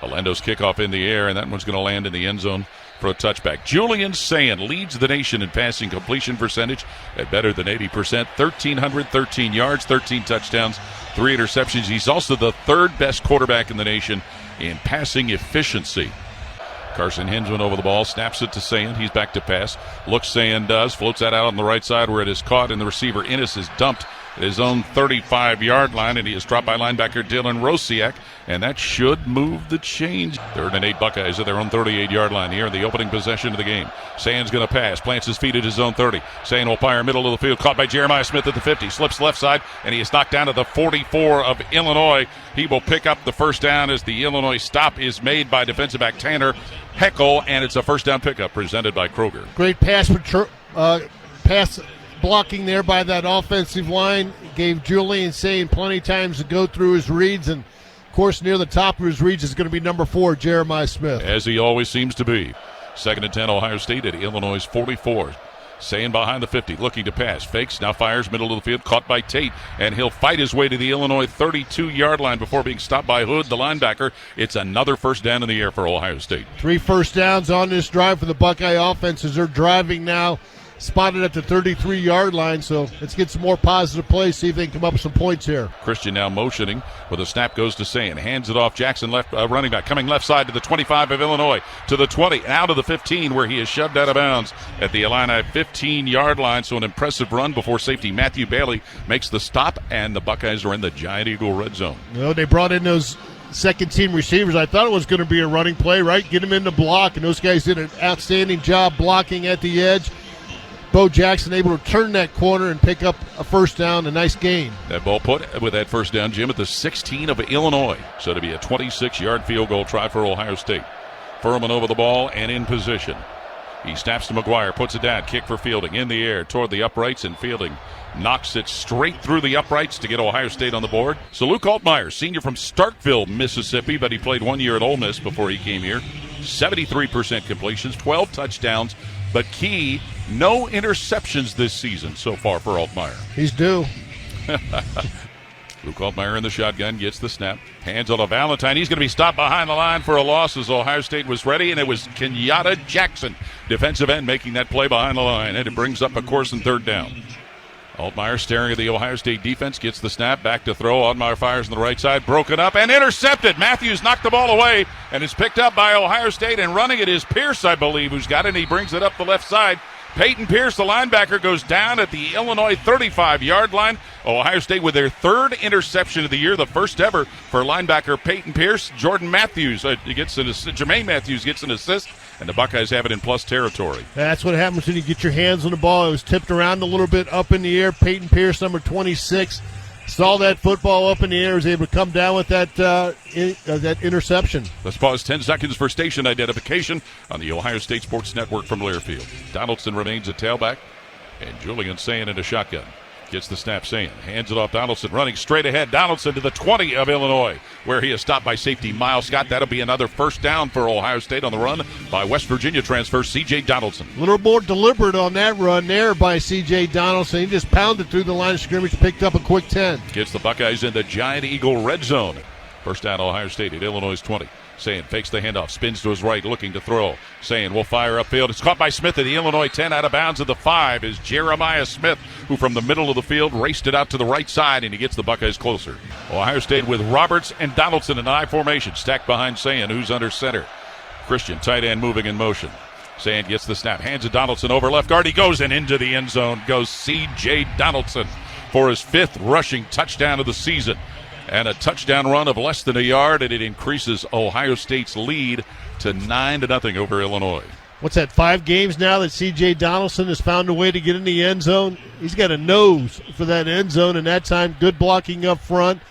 Orlando's kickoff in the air, and that one's going to land in the end zone for a touchback. Julian Sayin leads the nation in passing completion percentage at better than 80%. 1,313 yards, 13 touchdowns, 3 interceptions. He's also the third best quarterback in the nation in passing efficiency. Carson Hinzman over the ball, snaps it to Sayin. He's back to pass. Looks, Sayin does. Floats that out on the right side where it is caught, and the receiver Innes is dumped at his own 35-yard line, and he is dropped by linebacker Dylan Rosiak, and that should move the change. 3rd and 8 Buckeyes at their own 38-yard line here in the opening possession of the game. Sayin's going to pass, plants his feet at his own 30. Sayin will fire middle of the field, caught by Jeremiah Smith at the 50, slips left side, and he is knocked down to the 44 of Illinois. He will pick up the first down as the Illinois stop is made by defensive back Tanner Heckel, and it's a first down pickup presented by Kroger. Great pass blocking there by that offensive line. Gave Julian Sayin plenty of times to go through his reads, and of course near the top of his reads is going to be number 4, Jeremiah Smith. As he always seems to be. 2nd and 10 Ohio State at Illinois' 44. Sayin behind the 50, looking to pass. Fakes, now fires middle of the field, caught by Tate, and he'll fight his way to the Illinois 32-yard line before being stopped by Hood, the linebacker. It's another first down in the air for Ohio State. 3 first downs on this drive for the Buckeye offense as they're driving now, spotted at the 33-yard line, so let's get some more positive plays, see if they can come up with some points here. Christian now motioning, with a snap goes to Sayin, hands it off. Jackson, left running back, coming left side to the 25 of Illinois, to the 20, and out of the 15, where he is shoved out of bounds at the Illini 15-yard line. So an impressive run before safety Matthew Bailey makes the stop, and the Buckeyes are in the Giant Eagle red zone. Well, they brought in those second-team receivers. I thought it was going to be a running play, right? Get them in the block, and those guys did an outstanding job blocking at the edge. Bo Jackson able to turn that corner and pick up a first down, a nice gain. That ball put with that first down, Jim, at the 16 of Illinois. So to be a 26-yard field goal try for Ohio State. Furman over the ball and in position. He snaps to McGuire, puts it down, kick for Fielding in the air toward the uprights, and Fielding knocks it straight through the uprights to get Ohio State on the board. So Luke Altmaier, senior from Starkville, Mississippi, but he played 1 year at Ole Miss before he came here. 73% completions, 12 touchdowns, but key, no interceptions this season so far for Altmaier. He's due. Luke Altmaier in the shotgun, gets the snap, hands on to Valentine. He's going to be stopped behind the line for a loss as Ohio State was ready, and it was Kenyatta Jackson, defensive end, making that play behind the line, and it brings up a course and 3rd down. Altmaier staring at the Ohio State defense, gets the snap, back to throw. Altmaier fires on the right side, broken up and intercepted. Matthews knocked the ball away, and it's picked up by Ohio State, and running it is Pierce, I believe, who's got it, and he brings it up the left side. Peyton Pierce, the linebacker, goes down at the Illinois 35-yard line. Ohio State with their 3rd interception of the year, the first ever for linebacker Peyton Pierce. Jermaine Matthews gets an assist, and the Buckeyes have it in plus territory. That's what happens when you get your hands on the ball. It was tipped around a little bit up in the air. Peyton Pierce, number 26, saw that football up in the air, was able to come down with that interception. Let's pause 10 seconds for station identification on the Ohio State Sports Network from Learfield. Donaldson remains at tailback, and Julian Sayin in a shotgun. Gets the snap, Sayin hands it off. Donaldson running straight ahead. Donaldson to the 20 of Illinois, where he is stopped by safety Miles Scott. That'll be another first down for Ohio State on the run by West Virginia transfer C.J. Donaldson. A little more deliberate on that run there by C.J. Donaldson. He just pounded through the line of scrimmage, picked up a quick 10. Gets the Buckeyes in the Giant Eagle red zone. First down, Ohio State at Illinois' 20. Sayin fakes the handoff, spins to his right, looking to throw. Sayin will fire upfield. It's caught by Smith at the Illinois 10. Out of bounds at the 5 is Jeremiah Smith, who from the middle of the field raced it out to the right side, and he gets the Buckeyes closer. Ohio State with Roberts and Donaldson in I formation, stacked behind Sayin, who's under center. Christian, tight end, moving in motion. Sayin gets the snap, hands to Donaldson over left guard. He goes, and into the end zone goes C.J. Donaldson for his 5th rushing touchdown of the season. And a touchdown run of less than a yard, and it increases Ohio State's lead to 9-0 over Illinois. What's that, 5 games now that C.J. Donaldson has found a way to get in the end zone? He's got a nose for that end zone, and that time good blocking up front.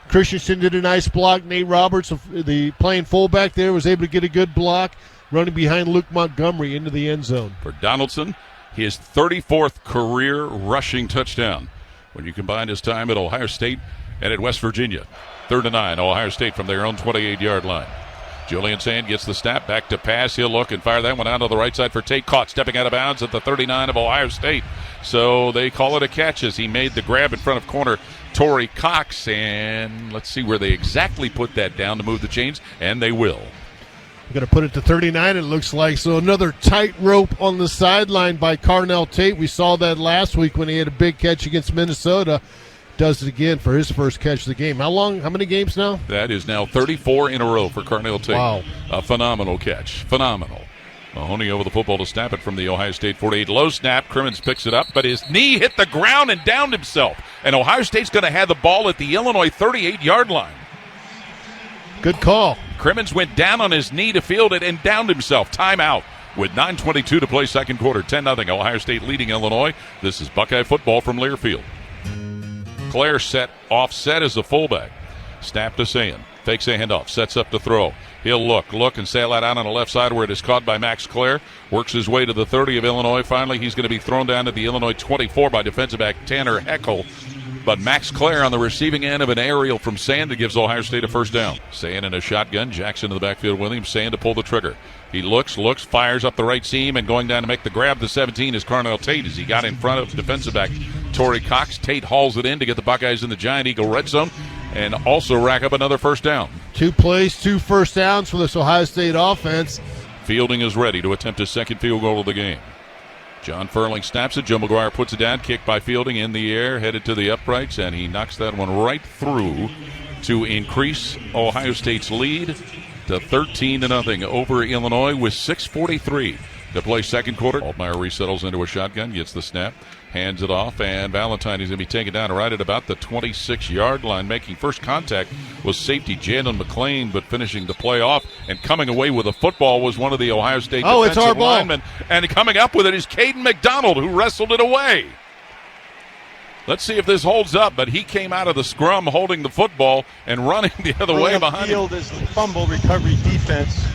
Christensen did a nice block. Nate Roberts, the playing fullback there, was able to get a good block, running behind Luke Montgomery into the end zone. For Donaldson, his 34th career rushing touchdown. When you combine his time at Ohio State and at West Virginia. 3rd and 9, Ohio State from their own 28-yard line. Julian Sayin gets the snap, back to pass. He'll look and fire that one out to the right side for Tate. Caught, stepping out of bounds at the 39 of Ohio State. So they call it a catch as he made the grab in front of corner Torrey Cox. And let's see where they exactly put that down to move the chains, and they will. Going to put it to 39, it looks like. So another tightrope on the sideline by Carnell Tate. We saw that last week when he had a big catch against Minnesota. Does it again for his first catch of the game. How many games now? That is now 34 in a row for Carnell Tate. Wow. A phenomenal catch. Phenomenal. Mahoney over the football to snap it from the Ohio State 48. Low snap. Crimmins picks it up, but his knee hit the ground and downed himself. And Ohio State's going to have the ball at the Illinois 38-yard line. Good call. Crimmins went down on his knee to field it and downed himself. Timeout with 9:22 to play second quarter. 10-0 Ohio State leading Illinois. This is Buckeye football from Learfield. Claire set offset as a fullback. Snap to Sayin. Fakes a handoff. Sets up to throw. He'll look, and sail that out on the left side where it is caught by Max Clare. Works his way to the 30 of Illinois. Finally, he's going to be thrown down to the Illinois 24 by defensive back Tanner Heckel. But Max Clare on the receiving end of an aerial from Sand that gives Ohio State a first down. Sand in a shotgun. Jackson in the backfield with him. Sand to pull the trigger. He looks, fires up the right seam, and going down to make the grab. The 17 is Carnell Tate as he got in front of defensive back Torrey Cox. Tate hauls it in to get the Buckeyes in the Giant Eagle red zone and also rack up another first down. 2 plays, 2 first downs for this Ohio State offense. Fielding is ready to attempt his second field goal of the game. John Furling snaps it. Joe McGuire puts it down. Kick by Fielding in the air, headed to the uprights, and he knocks that one right through to increase Ohio State's lead to 13-0 over Illinois with 6:43 to play second quarter. Altmaier resettles into a shotgun, gets the snap, hands it off, and Valentine is going to be taken down right at about the 26-yard line. Making first contact was safety Jalen McClain, but finishing the play off and coming away with a football was one of the Ohio State defensive linemen. And coming up with it is Caden McDonald, who wrestled it away. Let's see if this holds up, but he came out of the scrum holding the football and running the other way behind him. Field is the fumble recovery defense.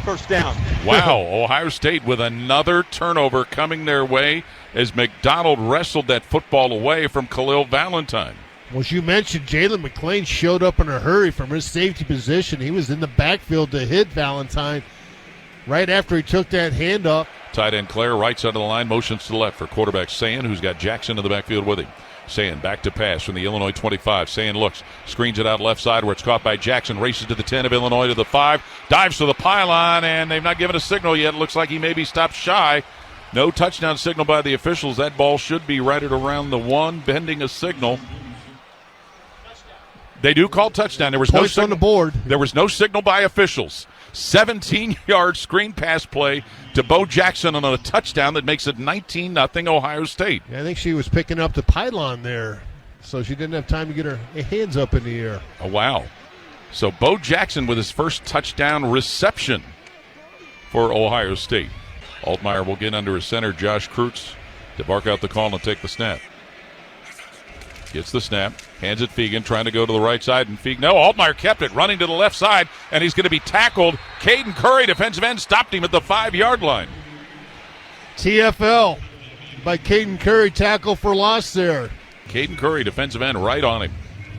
First down. Wow, Ohio State with another turnover coming their way as McDonald wrestled that football away from Khalil Valentine. Well, as you mentioned, Jalen McClain showed up in a hurry from his safety position. He was in the backfield to hit Valentine right after he took that handoff. Tight end Clare, right side of the line, motions to the left for quarterback Sayin, who's got Jackson in the backfield with him. Sayin back to pass from the Illinois 25. Sayin looks, screens it out left side where it's caught by Jackson, races to the 10 of Illinois to the 5, dives to the pylon, and they've not given a signal yet. Looks like he maybe stopped shy. No touchdown signal by the officials. That ball should be right at around the 1, bending a signal. They do call touchdown. There was Points no on the board. There was no signal by officials. 17-yard screen pass play to Bo Jackson on a touchdown that makes it 19-0 Ohio State. Yeah, I think she was picking up the pylon there, so she didn't have time to get her hands up in the air. Oh, wow. So Bo Jackson with his first touchdown reception for Ohio State. Altmaier will get under his center, Josh Kreutz, to bark out the call and take the snap. Gets the snap, hands it Fegan, trying to go to the right side, and Altmaier kept it, running to the left side, and he's going to be tackled. Caden Curry, defensive end, stopped him at the 5-yard line. TFL by Caden Curry, tackle for loss there. Caden Curry, defensive end, right on him.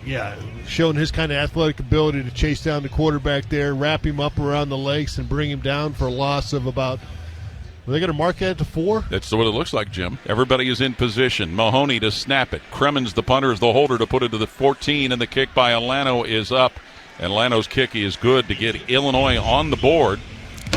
Yeah, showing his kind of athletic ability to chase down the quarterback there, wrap him up around the legs, and bring him down for a loss of about... Are they going to mark that to 4? That's what it looks like, Jim. Everybody is in position. Mahoney to snap it. Cremens, the punter, is the holder to put it to the 14, and the kick by Alano is up. And Lano's kick is good to get Illinois on the board.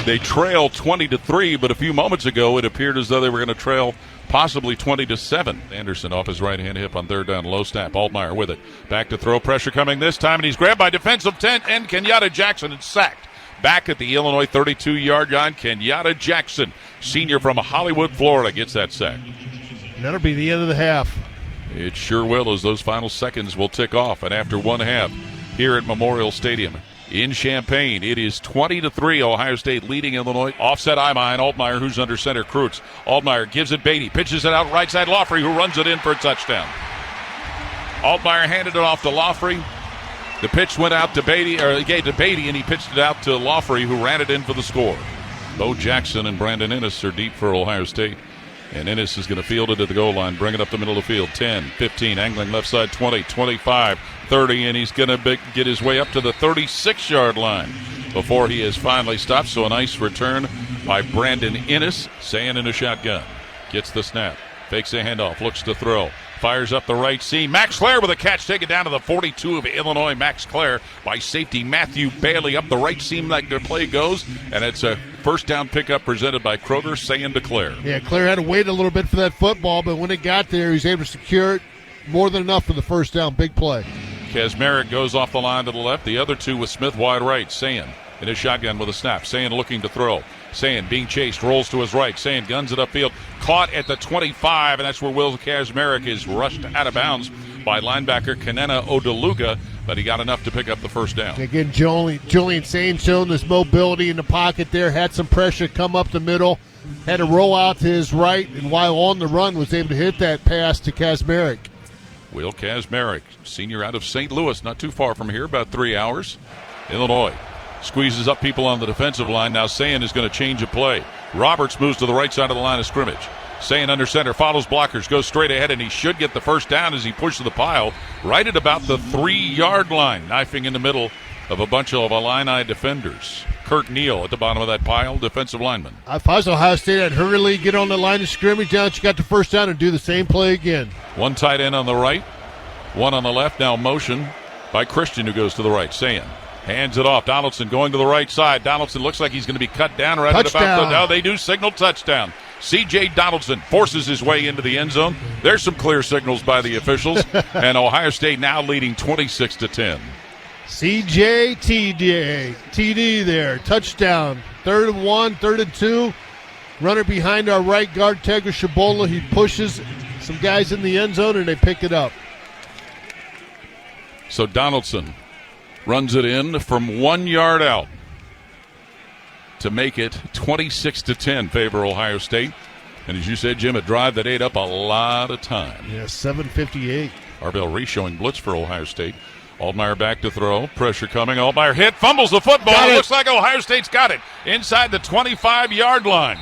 They trail 20-3, but a few moments ago it appeared as though they were going to trail possibly 20-7. Anderson off his right-hand hip on third down, low snap. Altmaier with it. Back to throw. Pressure coming this time, and he's grabbed by defensive end Kenyatta Jackson and sacked. Back at the Illinois 32-yard line, Kenyatta Jackson, senior from Hollywood, Florida, gets that sack. And that'll be the end of the half. It sure will, as those final seconds will tick off. And after one half here at Memorial Stadium in Champaign, it is 20-3, Ohio State leading Illinois. Offset eye behind Altmaier, who's under center, Kreutz. Altmaier gives it Beatty, pitches it out right side, Lawfrey, who runs it in for a touchdown. Altmaier handed it off to Lawfrey. The pitch went out to Beatty, or he gave to Beatty, and he pitched it out to Lawfrey, who ran it in for the score. Bo Jackson and Brandon Ennis are deep for Ohio State. And Ennis is going to field it at the goal line, bring it up the middle of the field. 10, 15, angling left side, 20, 25, 30, and he's going to get his way up to the 36-yard line before he is finally stopped. So a nice return by Brandon Ennis, Sayin in a shotgun. Gets the snap. Fakes a handoff. Looks to throw. Fires up the right seam. Max Clare with a catch taken down to the 42 of Illinois. Max Clare by safety Matthew Bailey up the right seam like the play goes. And it's a first down pickup presented by Kroger, saying to Clare. Yeah, Clare had to wait a little bit for that football, but when it got there, he was able to secure it more than enough for the first down. Big play. Kaczmarek goes off the line to the left. The other two with Smith wide right. Sayin in his shotgun with a snap. Sayin looking to throw. Sayin being chased, rolls to his right. Sayin guns it upfield. Caught at the 25, and that's where Will Kaczmarek is rushed out of bounds by linebacker Kenena Odeluga, but he got enough to pick up the first down. Again, Julian Sayin showing this mobility in the pocket there. Had some pressure come up the middle. Had to roll out to his right, and while on the run was able to hit that pass to Kaczmarek. Will Kaczmarek, senior out of St. Louis, not too far from here, about 3 hours. Illinois squeezes up people on the defensive line. Now Sayin is going to change a play. Roberts moves to the right side of the line of scrimmage. Sayin under center, follows blockers, goes straight ahead, and he should get the first down as he pushes the pile right at about the 3-yard line, knifing in the middle of a bunch of Illini defenders. Kirk Neal at the bottom of that pile, defensive lineman. If I was Ohio State, I'd hurriedly get on the line of scrimmage now that you got the first down and do the same play again. One tight end on the right, one on the left. Now motion by Christian, who goes to the right. Sayin hands it off. Donaldson going to the right side. Donaldson looks like he's going to be cut down right at about the... Now they do signal touchdown. C.J. Donaldson forces his way into the end zone. There's some clear signals by the officials. And Ohio State now leading 26-10. C.J. TD there. Touchdown. 3rd and 1, 3rd and 2. Runner behind our right guard, Tegra Shabola. He pushes some guys in the end zone, and they pick it up. So Donaldson runs it in from 1 yard out to make it 26-10 favor Ohio State. And as you said, Jim, a drive that ate up a lot of time. Yeah, 7:58. Arvell Reese showing blitz for Ohio State. Altmaier back to throw. Pressure coming. Altmaier hit. Fumbles the football. Looks like Ohio State's got it inside the 25-yard line.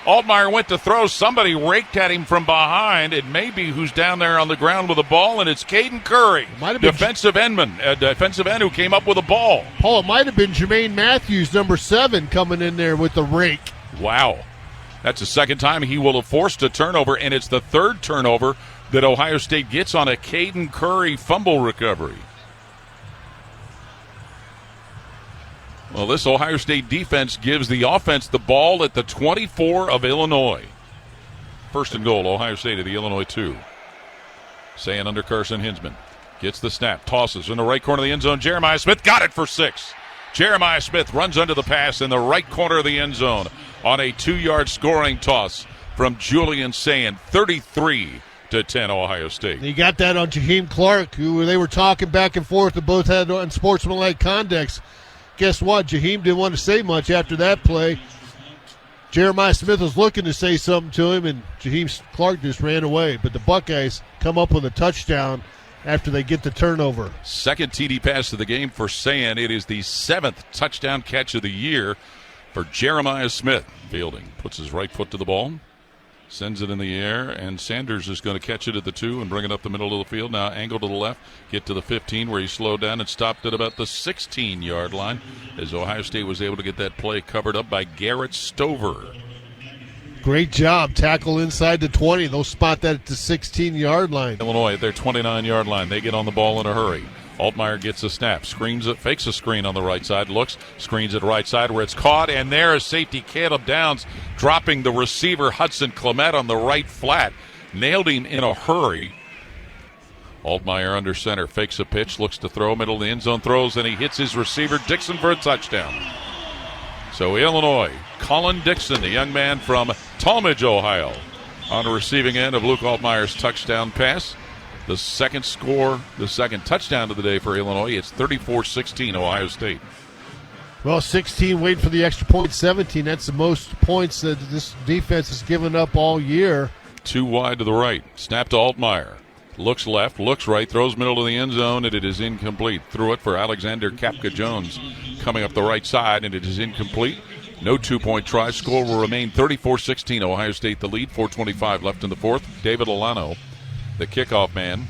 Altmaier went to throw. Somebody raked at him from behind. It may be who's down there on the ground with the ball, and it's Caden Curry, defensive end who came up with a ball. Paul, it might have been Jermaine Matthews, number 7, coming in there with the rake. Wow. That's the second time he will have forced a turnover, and it's the third turnover that Ohio State gets on a Caden Curry fumble recovery. Well, this Ohio State defense gives the offense the ball at the 24 of Illinois. First and goal, Ohio State at the Illinois 2. Sayin under Carson Hinsman. Gets the snap, tosses in the right corner of the end zone. Jeremiah Smith got it for 6. Jeremiah Smith runs under the pass in the right corner of the end zone on a 2-yard scoring toss from Julian Sayin. 33-10 Ohio State. He got that on Jaheim Clark, who they were talking back and forth and both had unsportsmanlike conducts. Guess what? Jaheim didn't want to say much after that play. Jeremiah Smith was looking to say something to him, and Jaheim Clark just ran away. But the Buckeyes come up with a touchdown after they get the turnover. Second TD pass of the game for Sayin. It is the 7th touchdown catch of the year for Jeremiah Smith. Fielding puts his right foot to the ball, sends it in the air, and Sanders is going to catch it at the 2 and bring it up the middle of the field. Now angle to the left, get to the 15 where he slowed down and stopped at about the 16-yard line as Ohio State was able to get that play covered up by Garrett Stover. Great job. Tackle inside the 20. They'll spot that at the 16-yard line. Illinois at their 29-yard line. They get on the ball in a hurry. Altmaier gets a snap, screens it, fakes a screen on the right side, looks, screens it right side where it's caught, and there is safety Caleb Downs dropping the receiver Hudson Clement on the right flat. Nailed him in a hurry. Altmaier under center, fakes a pitch, looks to throw, middle of the end zone, throws, and he hits his receiver Dixon for a touchdown. So Illinois, Colin Dixon, the young man from Talmadge, Ohio, on the receiving end of Luke Altmaier's touchdown pass. The second touchdown of the day for Illinois. It's 34-16 Ohio State. Well, 16 waiting for the extra point, 17. That's the most points that this defense has given up all year. 2 wide to the right. Snap to Altmaier. Looks left, looks right, throws middle of the end zone, and it is incomplete. Threw it for Alexander Kapka-Jones coming up the right side, and it is incomplete. No 2-point try. Score will remain 34-16. Ohio State the lead. 4:25 left in the fourth. David Alano, the kickoff man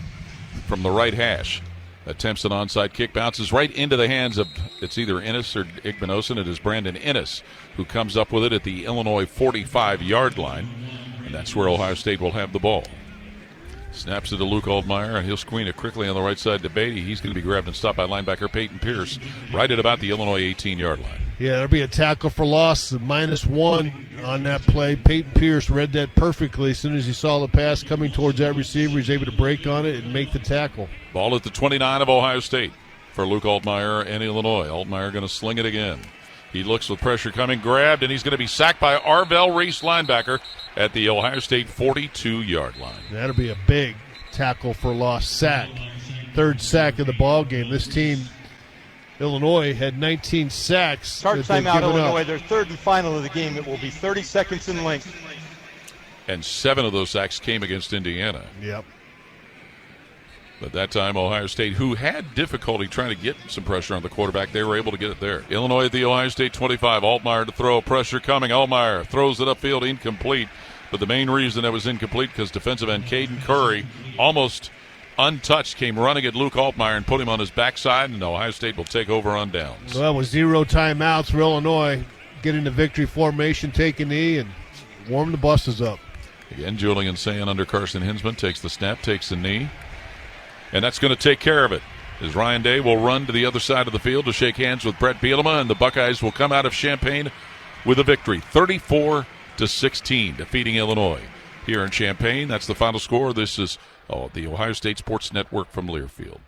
from the right hash, attempts an onside kick, bounces right into the hands of, it's either Ennis or Igbenosin. It is Brandon Ennis who comes up with it at the Illinois 45-yard line. And that's where Ohio State will have the ball. Snaps it to Luke Altmaier, and he'll screen it quickly on the right side to Beatty. He's going to be grabbed and stopped by linebacker Peyton Pierce right at about the Illinois 18-yard line. Yeah, there'll be a tackle for loss, -1 on that play. Peyton Pierce read that perfectly. As soon as he saw the pass coming towards that receiver, he's able to break on it and make the tackle. Ball at the 29 of Ohio State for Luke Altmaier and Illinois. Altmaier going to sling it again. He looks with pressure coming, grabbed, and he's going to be sacked by Arvell Reese, linebacker, at the Ohio State 42-yard line. That'll be a big tackle for loss sack. Third sack of the ball game. This team, Illinois, had 19 sacks. Charge timeout, Illinois. Their third and final of the game. It will be 30 seconds in length. And 7 of those sacks came against Indiana. Yep. But that time, Ohio State, who had difficulty trying to get some pressure on the quarterback, they were able to get it there. Illinois at the Ohio State 25. Altmaier to throw. Pressure coming. Altmaier throws it upfield, incomplete. But the main reason that was incomplete because defensive end Caden Curry, almost untouched, came running at Luke Altmaier and put him on his backside, and Ohio State will take over on downs. Well, with 0 timeouts for Illinois, getting the victory formation, take a knee, and warm the buses up. Again, Julian Sayin under Carson Hinsman takes the snap, takes the knee. And that's going to take care of it, as Ryan Day will run to the other side of the field to shake hands with Brett Bielema, and the Buckeyes will come out of Champaign with a victory, 34-16, defeating Illinois. Here in Champaign, that's the final score. This is the Ohio State Sports Network from Learfield.